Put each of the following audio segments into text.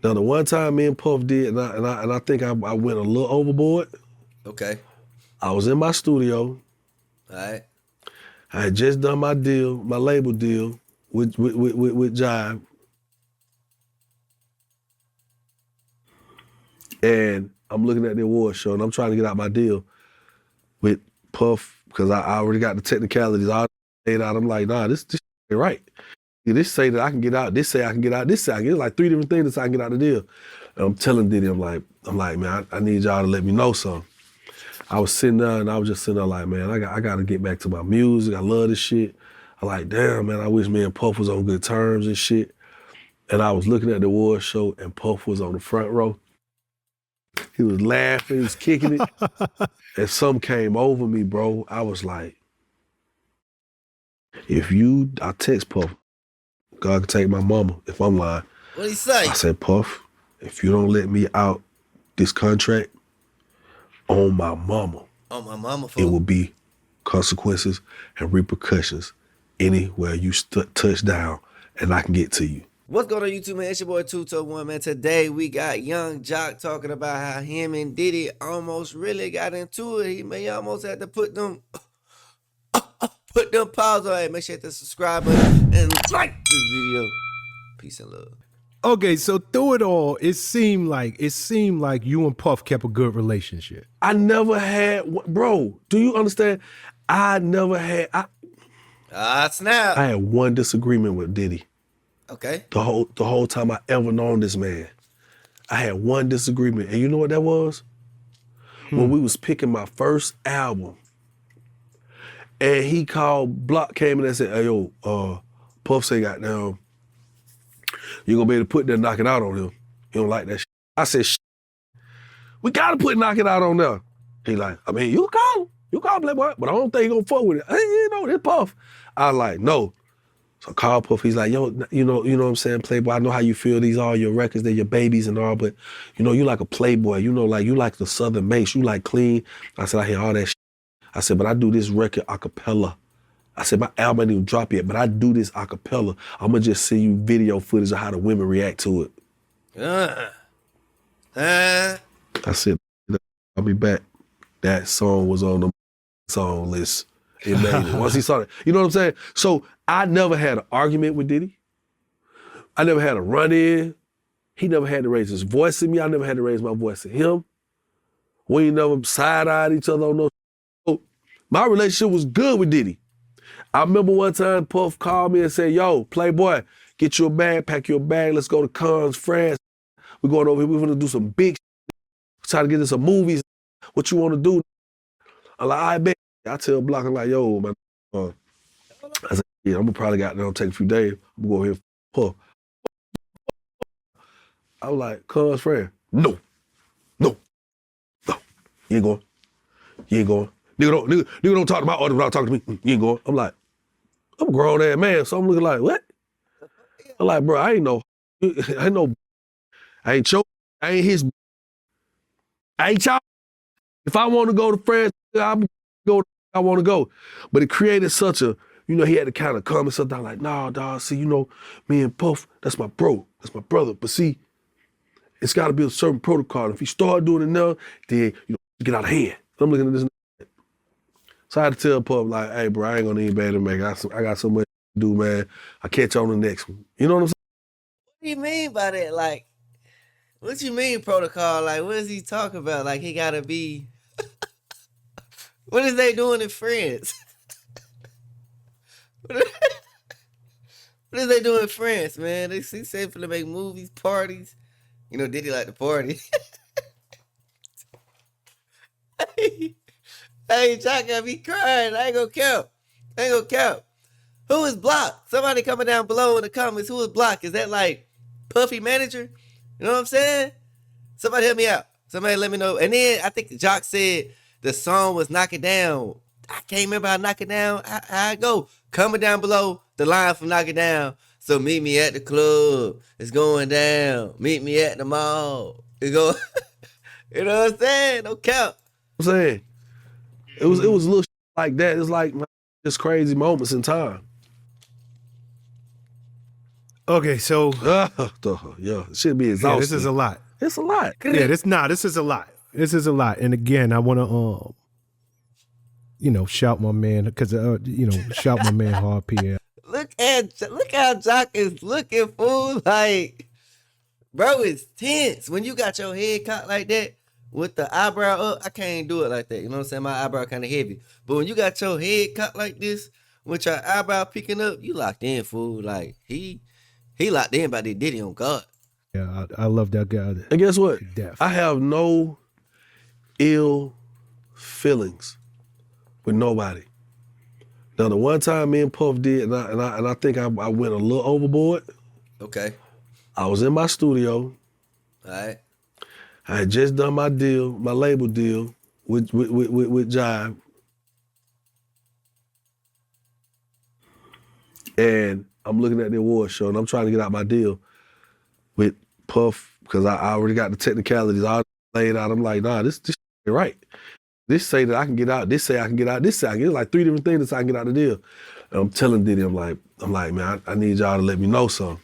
Now, the one time me and Puff did, and I think I went a little overboard. Okay. I was in my studio. All right. I had just done my deal, my label deal with Jive. And I'm looking at the award show and I'm trying to get out my deal with Puff because I already got the technicalities all laid out. I'm like, nah, this ain't right. This say that I can get out, this say I can get out, this say I can get out. Like 3 different things that say I can get out the deal. And I'm telling Diddy, I'm like, man, I need y'all to let me know something. I was sitting there and I was just sitting there like, man, I got to get back to my music. I love this shit. I like, damn, man, I wish me and Puff was on good terms and shit. And I was looking at the award show and Puff was on the front row. He was laughing, he was kicking it. And something came over me, bro. I was like, I text Puff, God can take my mama if I'm lying. What'd he say? I said, Puff, if you don't let me out this contract, on my mama, it will be consequences and repercussions anywhere you touch down and I can get to you. What's going on YouTube, man? It's your boy 221, man. Today we got Young Jock talking about how him and Diddy almost really got into it. He almost had to put them pause on it. Make sure to subscribe button and like this video. Peace and love. Okay, so through it all, it seemed like you and Puff kept a good relationship. I never had, bro, do you understand? I never had, Snap. I had one disagreement with Diddy. Okay. The whole time I ever known this man. I had one disagreement. And you know what that was? When we was picking my first album. And he came in and said, hey, yo, Puff say, goddamn, you gonna be able to put that Knock It Out on him. You don't like that shit. I said, we gotta put Knock It Out on there. He like, I mean, you call Playboy, but I don't think he gonna fuck with it. Hey, you know, this Puff. I like, no. So I called Puff, he's like, yo, you know what I'm saying, Playboy, I know how you feel, these are your records, they're your babies and all, but you know, you like a Playboy, you know, like you like the Southern Mace, you like clean. I said, I hear all that shit. I said, but I do this record a cappella. I said, my album ain't even drop yet, but I do this a cappella. I'm gonna just send you video footage of how the women react to it. I said, I'll be back. That song was on the song list. It made it. Once he saw it, you know what I'm saying? So I never had an argument with Diddy. I never had a run-in. He never had to raise his voice at me. I never had to raise my voice at him. We ain't never side-eyed each other on no. So my relationship was good with Diddy. I remember one time Puff called me and said, yo, Playboy, get you a bag, pack your bag, let's go to Cannes, France. We're going over here, we're gonna do some big shit. Try to get into some movies. What you wanna do? I'm like, I bet. I tell Block, I'm like, yo, man. I said, yeah, I'm gonna probably take a few days. I'm gonna go here for Puff. I was like, Cannes, France. No. You ain't going. Nigga don't talk to my audience without talking to me. You ain't going. I'm like, I'm a grown ass man, so I'm looking like, what? I'm like, bro, I ain't choke. I ain't his. I ain't y'all. If I want to go to France, I'm go. I want to go. But it created such a, you know, he had to kind of calm himself down. Like, nah, dog. See, you know, me and Puff, that's my bro, that's my brother. But see, it's got to be a certain protocol. If you start doing it now, then you know, get out of hand. I'm looking at this. So I had to tell Puff, like, hey, bro, I ain't gonna need better to make. I got so much to do, man. I'll catch you on the next one. You know what I'm saying? What do you mean by that? Like, what you mean protocol? Like, what is he talking about? Like, he gotta be. What is they doing in France? What is they doing in France, man? They say for to make movies, parties. You know, Diddy like to party. Hey, Jock got me crying. I ain't gonna count. Who is Block? Somebody coming down below in the comments. Who is Block? Is that like Puffy manager? You know what I'm saying? Somebody help me out. Somebody let me know. And then I think Jock said the song was Knock It Down. I can't remember how Knock It Down. How I go. Comment down below the line from Knock It Down. So meet me at the club. It's going down. Meet me at the mall. It's going. You know what I'm saying? Don't count. I'm saying. It was little shit like that. It's like just crazy moments in time. Okay, so Yeah, it should be yeah, exhausting. this is a lot. It's a lot. Yeah, this is a lot. This is a lot. And again, I want to shout my man because shout my man Hard Pierre. Look how Jock is looking, fool. Like, bro, it's tense. When you got your head cocked like that with the eyebrow up, I can't do it like that. You know what I'm saying? My eyebrow kind of heavy. But when you got your head cocked like this with your eyebrow picking up, you locked in, fool. Like, he locked in by the Diddy on God. Yeah, I love that guy. And guess what? Death. I have no ill feelings with nobody. Now, the one time me and Puff did, and I think I went a little overboard. Okay. I was in my studio. All right. I had just done my deal, my label deal with Jive. And I'm looking at the award show and I'm trying to get out my deal with Puff because I already got the technicalities all laid out. I'm like, nah, this ain't right. This say that I can get out. This say I can get out. This say I can get out. Like 3 different things that I can get out the deal. And I'm telling Diddy, I'm like, man, I need y'all to let me know something.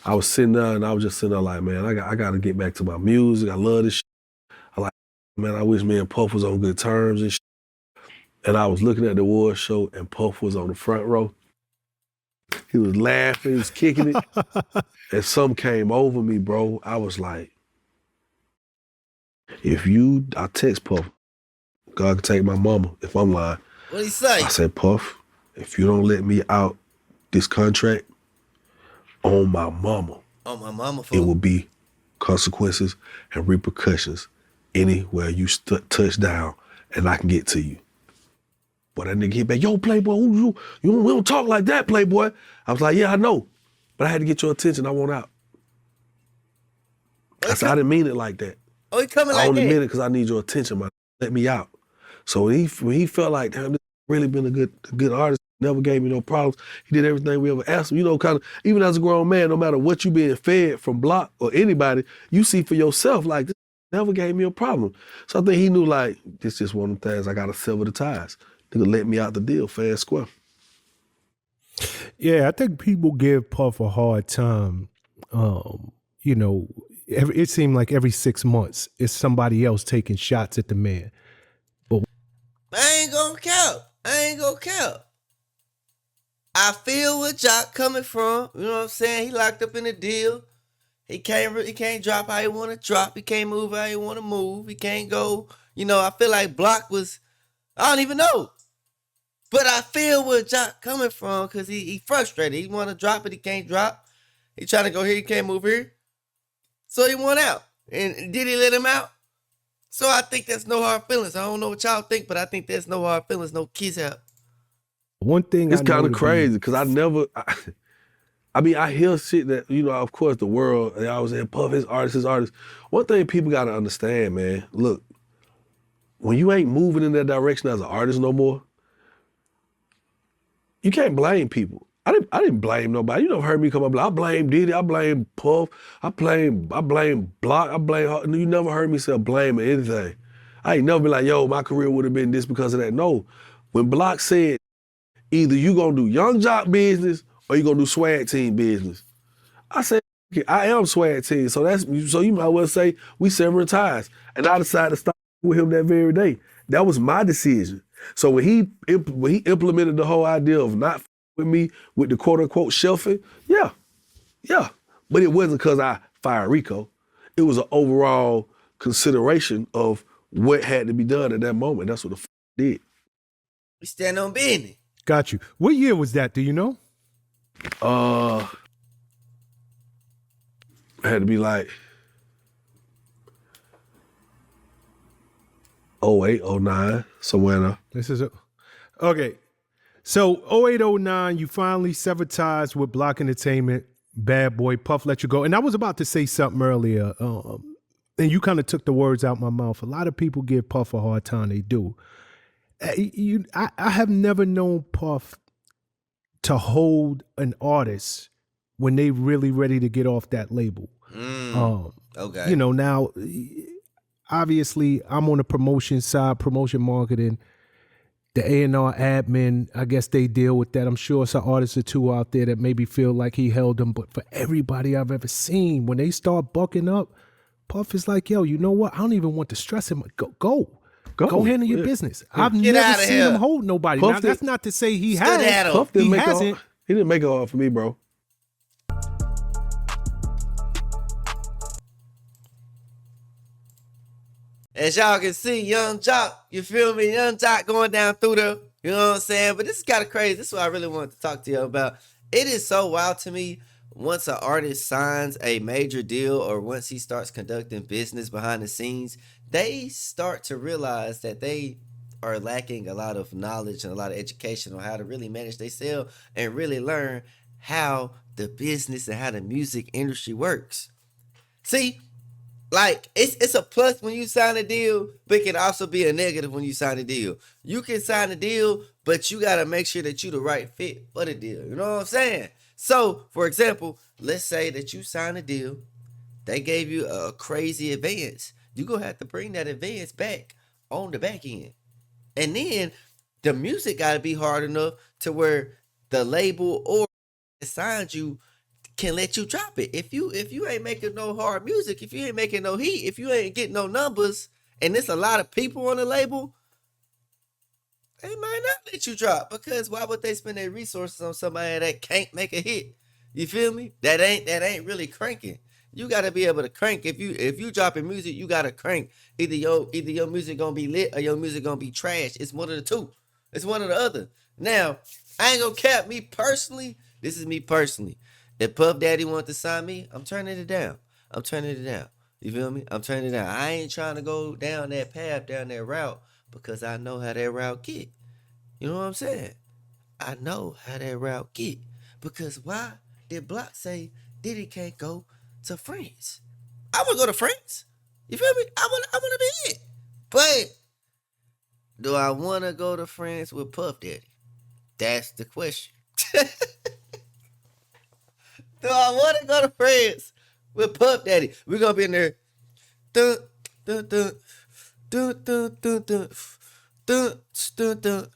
I was sitting there and I was just sitting there like, man, I got to get back to my music. I love this shit. I like, man, I wish me and Puff was on good terms and shit. And I was looking at the award show and Puff was on the front row. He was laughing, he was kicking it. And something came over me, bro. I was like, I text Puff, God can take my mama if I'm lying. What'd he say? I said, Puff, if you don't let me out this contract, on my mama, fool. it will be consequences and repercussions anywhere you touch down and I can get to you. But that nigga hit back, yo, Playboy, we don't talk like that, Playboy. I was like, yeah, I know, but I had to get your attention. I want out. I said, I didn't mean it like that. Oh, he coming like I only that? meant it because I need your attention, man. Let me out. So when he felt like, damn, this really been a good artist, never gave me no problems. He did everything we ever asked him. Kind of, even as a grown man, no matter what you being fed from Block or anybody, you see for yourself, like, this never gave me a problem. So I think he knew, like, this is one of the things I got to sever the ties. Nigga let me out the deal fair and square. Yeah, I think people give Puff a hard time. It seemed like every 6 months it's somebody else taking shots at the man. But I ain't gonna count. I feel where Jock coming from. You know what I'm saying? He locked up in a deal. He can't drop how he want to drop. He can't move how he want to move. He can't go. I feel like Block was, I don't even know. But I feel where Jock coming from because he frustrated. He want to drop it. He can't drop. He trying to go here. He can't move here. So he went out. And did he let him out? So I think that's no hard feelings. I don't know what y'all think, but I think there's no hard feelings, no kiss out. one thing It's kind of crazy because I hear shit that, of course, the world, they always say, Puff, his artist. One thing people got to understand, man, look, when you ain't moving in that direction as an artist no more, you can't blame people. I didn't blame nobody. You never heard me come up, I blame Diddy, I blame Puff, I blame Block, you never heard me say blame or anything. I ain't never been like, yo, my career would have been this because of that. No. When Block said, either you gonna do Young Jock business or you gonna do Swag Team business, I said, okay, I am Swag Team, so you might well say we severing ties. And I decided to stop with him that very day. That was my decision. So when he implemented the whole idea of not with me with the quote unquote shelfing, yeah. But it wasn't because I fired Rico. It was an overall consideration of what had to be done at that moment. That's what the did. We stand on business. Got you. What year was that? Do you know? It had to be like 08, 09, somewhere in there. This is okay. So 0809, you finally severed ties with Block Entertainment. Bad Boy, Puff let you go. And I was about to say something earlier, and you kind of took the words out my mouth. A lot of people give Puff a hard time. They do. I have never known Puff to hold an artist when they really ready to get off that label. Okay. Now, obviously, I'm on the promotion side, promotion marketing. the A&R admin, I guess they deal with that. I'm sure it's an artist or two out there that maybe feel like he held them. But for everybody I've ever seen, when they start bucking up, Puff is like, yo, you know what? I don't even want to stress him. Go handle your business. I've Get never outta seen here. him hold nobody. Now, Puff that's not to say he Stood at has. him. Puff didn't He make hasn't. he didn't make it hard for me, bro. As y'all can see, Young Jock, you feel me? Young Jock going down through the, you know what I'm saying? But this is kind of crazy. This is what I really wanted to talk to you about. It is so wild to me once an artist signs a major deal or once he starts conducting business behind the scenes, they start to realize that they are lacking a lot of knowledge and a lot of education on how to really manage themselves and really learn how the business and how the music industry works. See, like it's a plus when you sign a deal, but it can also be a negative when you sign a deal. You can sign a deal, but you gotta make sure that you the right fit for the deal. You know what I'm saying? So, for example, let's say that you sign a deal, they gave you a crazy advance. You gonna have to bring that advance back on the back end, and then the music gotta be hard enough to where the label or that signed you can let you drop it. If you ain't making no hard music, if you ain't making no heat, if you ain't getting no numbers, and there's a lot of people on the label, they might not let you drop because why would they spend their resources on somebody that can't make a hit? You feel me? That ain't really cranking. You gotta be able to crank. If you dropping music, you gotta crank. Either your music gonna be lit or your music gonna be trash. It's one of the two. It's one or the other. Now, I ain't gonna cap me personally. This is me personally. If Puff Daddy want to sign me, I'm turning it down. I'm turning it down. You feel me? I'm turning it down. I ain't trying to go down that path, down that route, because I know how that route get. You know what I'm saying? I know how that route get. Because why did Block say Diddy can't go to France? I wanna go to France. You feel me? I wanna be it. But do I wanna go to France with Puff Daddy? That's the question. Do I want to go to France with Puff Daddy? We're gonna be in there. Dun, dun, dun, dun, dun, dun, dun, dun, dun, dun,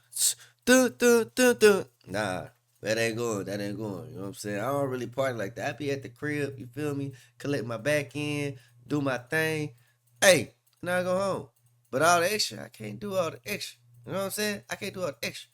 dun, dun, dun, dun. Nah, that ain't going. That ain't going. You know what I'm saying? I don't really party like that. I be at the crib. You feel me? Collect my back end, do my thing. Hey, now I go home. But all the extra, I can't do all the extra. You know what I'm saying? I can't do all the extra.